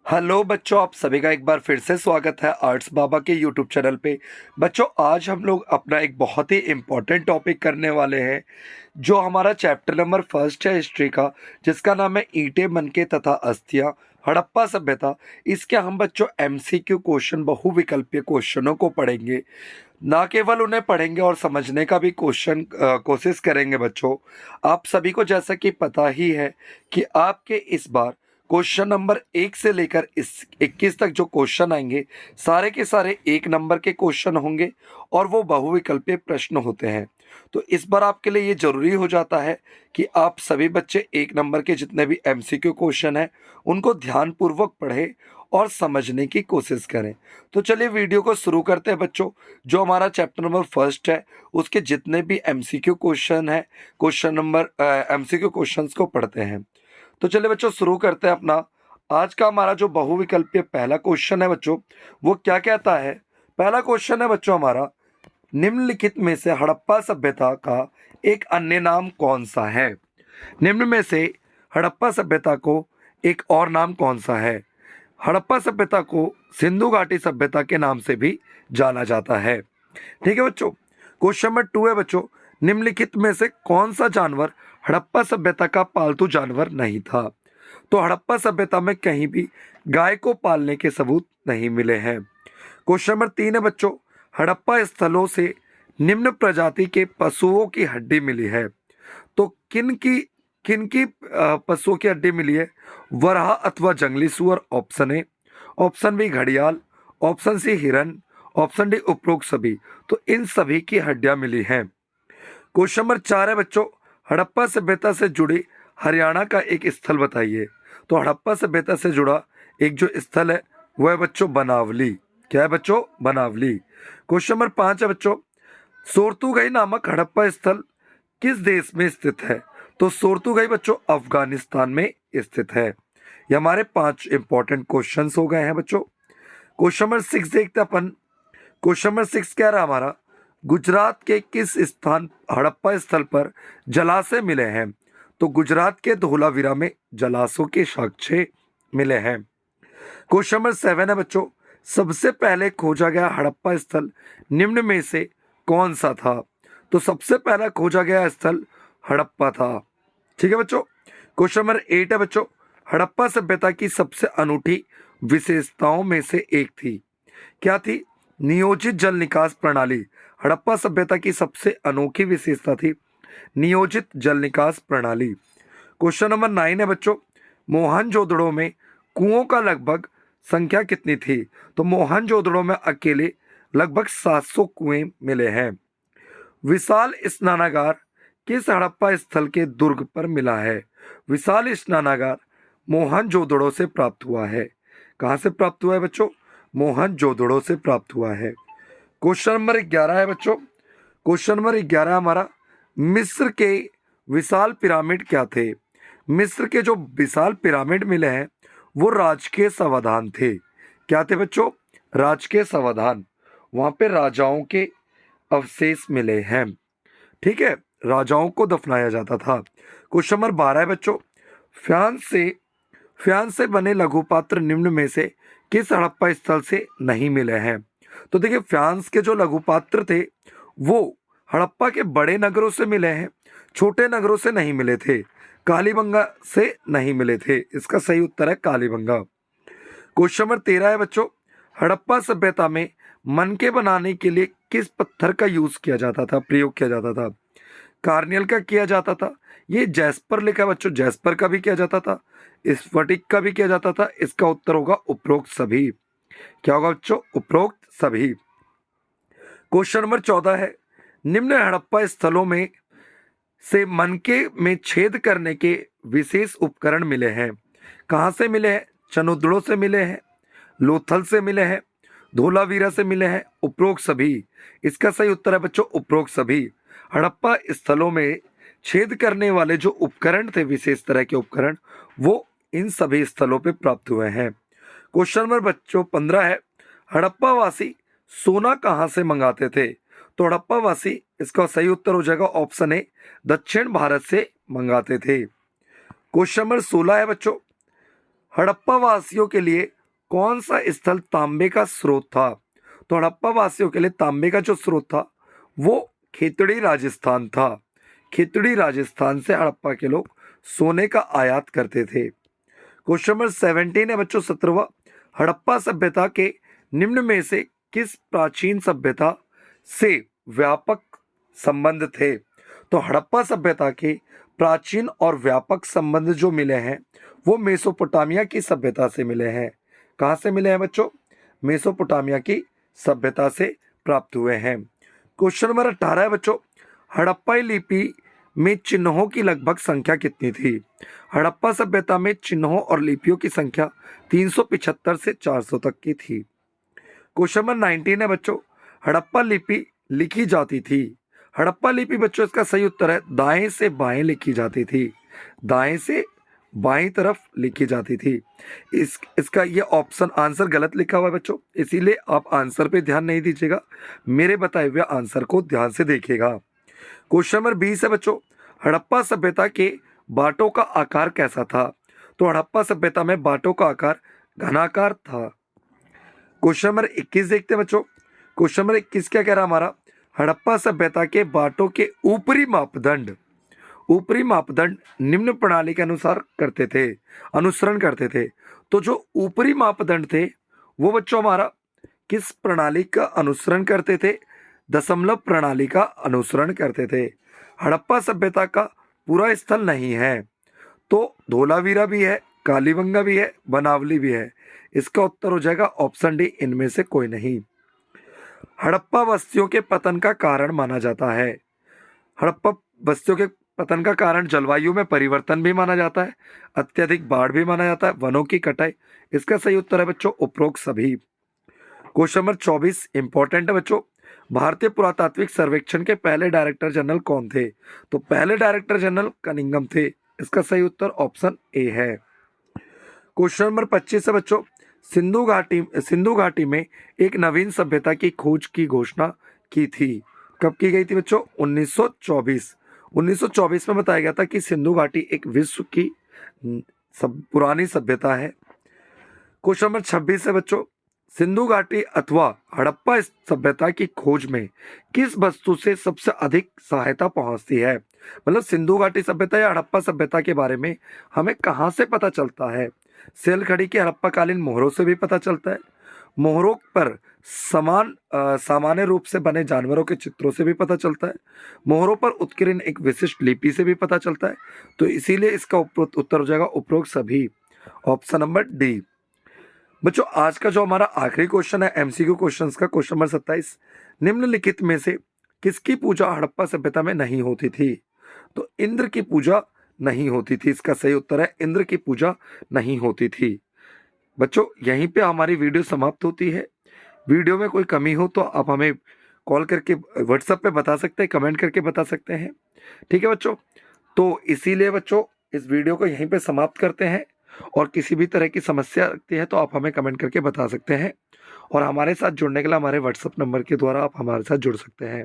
Hello बच्चों, आप सभी का एक बार फिर से स्वागत है आर्ट्स बाबा के यूट्यूब चैनल पे। बच्चों, आज हम लोग अपना एक बहुत ही इम्पोर्टेंट टॉपिक करने वाले हैं, जो हमारा चैप्टर नंबर फर्स्ट है हिस्ट्री का, जिसका नाम है ईंटें, मनके तथा अस्थियां, हड़प्पा सभ्यता। इसके हम बच्चों एमसीक्यू क्वेश्चन, बहुविकल्पीय क्वेश्चनों को पढ़ेंगे। ना केवल उन्हें पढ़ेंगे और समझने का भी कोशिश करेंगे। बच्चों, आप सभी को जैसा कि पता ही है कि आपके इस बार क्वेश्चन नंबर 1 से लेकर इस 21 तक जो क्वेश्चन आएंगे, सारे के सारे 1 नंबर के क्वेश्चन होंगे और वो बहुविकल्पीय प्रश्न होते हैं। तो इस बार आपके लिए ये जरूरी हो जाता है कि आप सभी बच्चे 1 नंबर के जितने भी एमसीक्यू क्वेश्चन हैं उनको ध्यानपूर्वक पढ़ें और समझने की कोशिश करें। तो चलिए वीडियो को शुरू करते हैं बच्चों। जो हमारा चैप्टर नंबर फर्स्ट है उसके जितने भी एमसीक्यू क्वेश्चन है, क्वेश्चन नंबर एमसीक्यू क्वेश्चंस को पढ़ते हैं। तो चलिए बच्चों शुरू करते हैं अपना। आज का हमारा जो बहुविकल्पीय पहला क्वेश्चन है बच्चों, वो क्या कहता है। पहला क्वेश्चन है बच्चों हमारा, निम्नलिखित में से हड़प्पा सभ्यता का एक अन्य नाम कौन सा है। निम्न में से हड़प्पा सभ्यता को एक और नाम कौन सा है। हड़प्पा सभ्यता को सिंधु घाटी सभ्यता के नाम से भी जाना जाता है। ठीक है बच्चों। क्वेश्चन नंबर 2 है बच्चों, निम्नलिखित में से कौन सा जानवर हड़प्पा सभ्यता का पालतू जानवर नहीं था। तो हड़प्पा सभ्यता में कहीं भी गाय को पालने के सबूत नहीं मिले हैं। क्वेश्चन नंबर 3 है बच्चों, हड़प्पा स्थलों से निम्न प्रजाति के पशुओं की हड्डी मिली है। तो किन की पशुओं की हड्डी मिली है। वराह अथवा जंगली सुअर, ऑप्शन ए। ऑप्शन बी घड़ियाल, ऑप्शन सी हिरन, ऑप्शन डी उपरोक्त सभी। तो इन सभी की हड्डियां मिली हैं। क्वेश्चन नंबर 4 है बच्चों, हड़प्पा सभ्यता से जुड़ी हरियाणा का एक स्थल बताइए। तो हड़प्पा सभ्यता से जुड़ा एक जो स्थल है वह है बच्चों बनावली। क्या है बच्चों? बनावली। क्वेश्चन नंबर 5 है बच्चों, सोरतुगई नामक हड़प्पा स्थल किस देश में स्थित है। तो सोरतुगई बच्चों अफगानिस्तान में स्थित है। ये हमारे 5 इंपॉर्टेंट क्वेश्चंस हो गए हैं बच्चों। क्वेश्चन नंबर 6 देखते हैं अपन। क्वेश्चन नंबर 6 क्या रहा हमारा, गुजरात के किस स्थान हड़प्पा स्थल पर जलाशय मिले हैं। तो गुजरात के धोलावीरा में जलाशयों के साक्ष्य मिले हैं। क्वेश्चन नंबर 7 है बच्चों, सबसे पहले खोजा गया हड़प्पा स्थल निम्न में से कौन सा था। तो सबसे पहला खोजा गया स्थल हड़प्पा था। ठीक है बच्चों। क्वेश्चन नंबर 8 है बच्चों, हड़प्पा सभ्यता की सबसे अनूठी विशेषताओं में से एक थी। क्या थी? नियोजित जल निकास प्रणाली। हड़प्पा सभ्यता की सबसे अनोखी विशेषता थी नियोजित जल निकास प्रणाली। क्वेश्चन नंबर 9 है बच्चों, मोहनजोदड़ो में कुओं का लगभग संख्या कितनी थी। तो मोहनजोदड़ो में अकेले लगभग 700 कुएं मिले हैं। विशाल स्नानागार किस हड़प्पा स्थल के दुर्ग पर मिला है। विशाल स्नानागार मोहनजोदड़ो से प्राप्त हुआ है। कहाँ से प्राप्त हुआ है बच्चों? मोहनजोदड़ो से प्राप्त हुआ है। क्वेश्चन नंबर 11 है बच्चों। क्वेश्चन नंबर 11 हमारा, मिस्र के विशाल पिरामिड क्या थे। मिस्र के जो विशाल पिरामिड मिले हैं वो राजकीय समाधान थे। क्या थे बच्चों? राजकीय समाधान। वहां पे राजाओं के अवशेष मिले हैं। ठीक है, राजाओं को दफनाया जाता था। क्वेश्चन नंबर 12 है बच्चों, फ्यान से बने लघुपात्र निम्न में से किस हड़प्पा स्थल से नहीं मिले हैं। तो देखिए, फ्रांस के जो लघुपात्र थे वो हड़प्पा के बड़े नगरों से मिले हैं, छोटे नगरों से नहीं मिले थे, कालीबंगा से नहीं मिले थे। इसका सही उत्तर है कालीबंगा। क्वेश्चन नंबर 13 है बच्चों, हड़प्पा सभ्यता में मनके बनाने के लिए किस पत्थर का यूज किया जाता था, प्रयोग किया जाता था। कार्नियल का किया जाता था, ये जैस्पर लिखा है बच्चों, जैस्पर का भी किया जाता था, स्फटिक का भी किया जाता था। इसका उत्तर होगा उपरोक्त सभी। क्या होगा बच्चों? उपरोक्त सभी। क्वेश्चन नंबर 14 है, निम्न हड़प्पा स्थलों में से मनके में छेद करने के विशेष उपकरण मिले हैं। कहाँ से मिले हैं? चनुद्ड़ों से मिले हैं, लोथल से मिले हैं, धोलावीरा से मिले हैं, उपरोक्त सभी। इसका सही उत्तर है बच्चों उपरोक्त सभी। हड़प्पा स्थलों में छेद करने वाले जो उपकरण थे, विशेष तरह के उपकरण, वो इन सभी स्थलों पे प्राप्त हुए हैं। क्वेश्चन नंबर बच्चों 15 है, हड़प्पा वासी सोना कहाँ से मंगाते थे। तो हड़प्पा वासी, इसका सही उत्तर हो जाएगा ऑप्शन ए, दक्षिण भारत से मंगाते थे। क्वेश्चन नंबर 16 है बच्चों, हड़प्पा वासियों के लिए कौन सा स्थल तांबे का स्रोत था? तो हड़प्पा वासियों के लिए तांबे का जो स्रोत था वो खेतड़ी राजस्थान था। खेतड़ी राजस्थान से हड़प्पा के लोग सोने का आयात करते थे। क्वेश्चन नंबर 17 है बच्चों 17वां। हड़प्पा सभ्यता के निम्न में से किस प्राचीन सभ्यता से व्यापक संबंध थे? तो हड़प्पा सभ्यता के प्राचीन और व्यापक संबंध जो मिले हैं वो मेसोपोटामिया की सभ्यता से मिले हैं। कहाँ से मिले हैं बच्चों? मेसोपोटामिया की सभ्यता से प्राप्त हुए हैं। क्वेश्चन नंबर 18 है बच्चों। हड़प्पाई लिपि में चिन्हों की लगभग संख्या कितनी थी? हड़प्पा सभ्यता में चिन्हों और लिपियों की संख्या 375 से 400 तक की थी। क्वेश्चन नंबर 19 है बच्चों। हड़प्पा लिपि लिखी जाती थी। हड़प्पा लिपि बच्चों इसका सही उत्तर है दाएं से बाएं लिखी जाती थी। दाएं से बाईं तरफ लिखी जाती थी। इसका ये ऑप्शन आंसर गलत लिखा हुआ है बच्चों, इसीलिए आप आंसर पे ध्यान नहीं दीजिएगा, मेरे बताए हुए आंसर को ध्यान से देखिएगा। क्वेश्चन नंबर 20 है बच्चों। हड़प्पा सभ्यता के बाटों का आकार कैसा था? तो हड़प्पा सभ्यता में बाटों का आकार घनाकार था। क्वेश्चन नंबर 21 देखते हैं बच्चों। क्वेश्चन नंबर 21 क्या कह रहा है हमारा? हड़प्पा सभ्यता के बाटों के ऊपरी मापदंड निम्न प्रणाली के अनुसार करते थे, अनुसरण करते थे। तो जो ऊपरी मापदंड थे वो बच्चों हमारा किस प्रणाली का अनुसरण करते थे? दशमलव प्रणाली का अनुसरण करते थे। हड़प्पा सभ्यता का पूरा स्थल नहीं है, तो धोलावीरा भी है, कालीबंगा भी है, बनावली भी है। इसका उत्तर हो जाएगा ऑप्शन डी, इनमें से कोई नहीं। हड़प्पा बस्तियों के पतन का कारण माना जाता है। हड़प्पा बस्तियों के पतन का कारण जलवायु में परिवर्तन भी माना जाता है, अत्यधिक बाढ़ भी माना जाता है, वनों की कटाई। इसका सही उत्तर है बच्चों उपरोक्त सभी। क्वेश्चन नंबर 24 इंपॉर्टेंट है बच्चों। भारतीय पुरातात्विक सर्वेक्षण के पहले डायरेक्टर जनरल कौन थे? तो पहले डायरेक्टर जनरल कनिंघम थे। इसका सही उत्तर ऑप्शन ए है। क्वेश्चन नंबर 25 है बच्चों। सिंधु घाटी में एक नवीन सभ्यता की खोज की घोषणा की थी। कब की गई थी बच्चों? 1924। 1924 में बताया गया था कि सिंधु घाटी एक विश्व की पुरानी सभ्यता है। क्वेश्चन नंबर 26 है बच्चों। सिंधु घाटी अथवा हड़प्पा सभ्यता की खोज में किस वस्तु से सबसे अधिक सहायता पहुंचती है? मतलब सिंधु घाटी सभ्यता या हड़प्पा सभ्यता के बारे में हमें कहां से पता चलता है? सेलखड़ी के हड़प्पा कालीन मोहरों से भी पता चलता है, मोहरों पर सामान्य रूप से बने जानवरों के चित्रों से भी पता चलता है, मोहरों पर उत्कीर्ण एक विशिष्ट लिपि से भी पता चलता है। तो इसीलिए इसका उत्तर हो जाएगा उपरोक्त सभी, ऑप्शन नंबर डी। बच्चों आज का जो हमारा आखिरी क्वेश्चन है एमसीक्यू क्वेश्चंस का, क्वेश्चन नंबर 27। निम्नलिखित में से किसकी पूजा हड़प्पा सभ्यता में नहीं होती थी? तो इंद्र की पूजा नहीं होती थी। इसका सही उत्तर है इंद्र की पूजा नहीं होती थी। बच्चों यहीं पे हमारी वीडियो समाप्त होती है। वीडियो में कोई कमी हो तो आप हमें कॉल करके व्हाट्सएप पे बता सकते हैं, कमेंट करके बता सकते हैं। ठीक है बच्चों, तो इसीलिए बच्चों इस वीडियो को यहीं पे समाप्त करते हैं। और किसी भी तरह की समस्या रखती है तो आप हमें कमेंट करके बता सकते हैं, और हमारे साथ जुड़ने के लिए हमारे व्हाट्सएप नंबर के द्वारा आप हमारे साथ जुड़ सकते हैं।